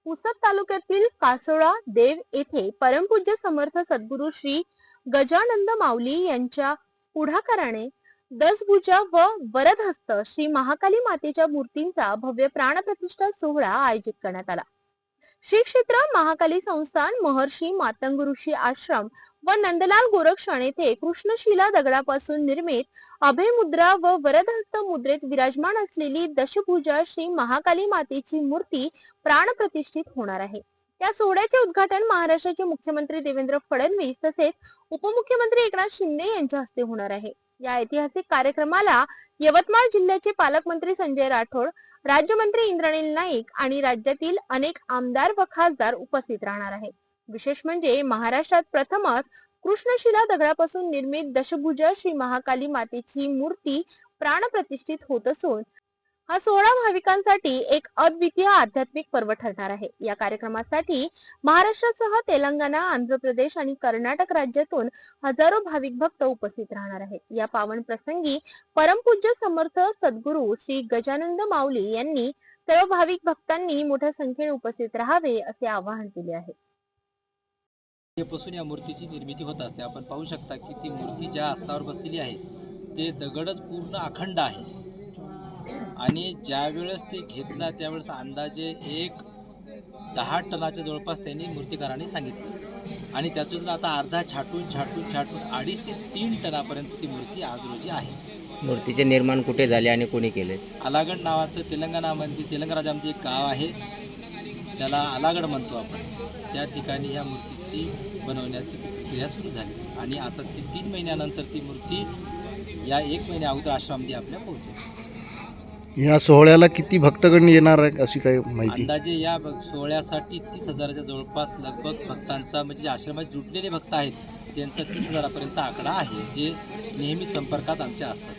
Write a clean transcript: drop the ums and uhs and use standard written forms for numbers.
पुसद तालुक्यातील कासोळा देव येथे परमपूज्य समर्थ सद्गुरू श्री गजानंद माऊली यांच्या पुढाकाराने दसभुजा व वरदहस्त श्री महाकाली मातेच्या मूर्तींचा भव्य प्राणप्रतिष्ठा सोहळा आयोजित करण्यात आला। श्री क्षेत्र महाकाली संस्थान, महर्षी मातंग ऋषी आश्रम व नंदलाल गोरक्षण येथे कृष्णशिला दगडापासून निर्मित अभय मुद्रा व वरदहस्त मुद्रेत विराजमान असलेली दशभुजा श्री महाकाली मातेची मूर्ती प्राणप्रतिष्ठित होणार आहे। या सोहळ्याचे उद्घाटन महाराष्ट्राचे मुख्यमंत्री देवेंद्र फडणवीस तसेच उपमुख्यमंत्री एकनाथ शिंदे यांच्या हस्ते होणार आहे। या ऐतिहासिक कार्यक्रमाला यवतमाळ जिल्ह्याचे पालकमंत्री संजय राठोड, राज्यमंत्री इंद्रनील नाईक आणि राज्यातील अनेक आमदार व खासदार उपस्थित राहणार आहेत। विशेष म्हणजे महाराष्ट्रात प्रथमच कृष्णशिला दगडापासून निर्मित दशभुजा श्री महाकाली मातेची मूर्ती प्राणप्रतिष्ठित होत असून हा सोहळा भाविकांसाठी एक अद्वितीय आध्यात्मिक पर्व ठरणार आहे। या कार्यक्रमासाठी महाराष्ट्रासह तेलंगणा, आंध्र प्रदेश आणि कर्नाटक राज्यातून हजारो भाविक भक्त उपस्थित राहणार आहेत। या पावन प्रसंगी परमपूज्य समर्थ सद्गुरू श्री गजानंद माऊली यांनी सर्व भाविक भक्तांनी मोठ्या संख्येने उपस्थित राहावे असे आवाहन केले आहे। पासून या मूर्तीची निर्मिती होत असते। आपण पाहू शकता की ती मूर्ती ज्या आस्थावर बसलेली आहे ते दगडच पूर्ण अखंड आहे आणि ज्या वेळेस ते घेतला त्यावेळेस अंदाजे 10 टनाच्या जवळपास त्यांनी मूर्तिकारांनी सांगितले आणि त्यातून आता अर्धा छाटून 2.5 ते 3 टनापर्यंत ती मूर्ती आज रोजी आहे। मूर्तीचे निर्माण कुठे झाले आणि कोणी केले? अलागड नावाचं तेलंगणा राज्यामध्ये एक गाव आहे, त्याला अलागड म्हणतो आपण। त्या ठिकाणी ह्या मूर्तीची बनवण्याची प्रक्रिया सुरू झाली आणि आता ती 3 महिन्यानंतर ती मूर्ती या 1 महिन्या अगोदर आश्रमामध्ये आपल्या पोहोचेल। या सोहळ्याला किती भक्तगण येणार आहे अशी काही माहिती? अंदाजे या सोहळ्यासाठी 30,000च्या जवळपास लगभग भक्तांचा म्हणजे आश्रमात जुटलेले भक्त आहेत त्यांचा 30,000पर्यंत आकडा आहे, जे नेहमी संपर्कात आमच्या असतात।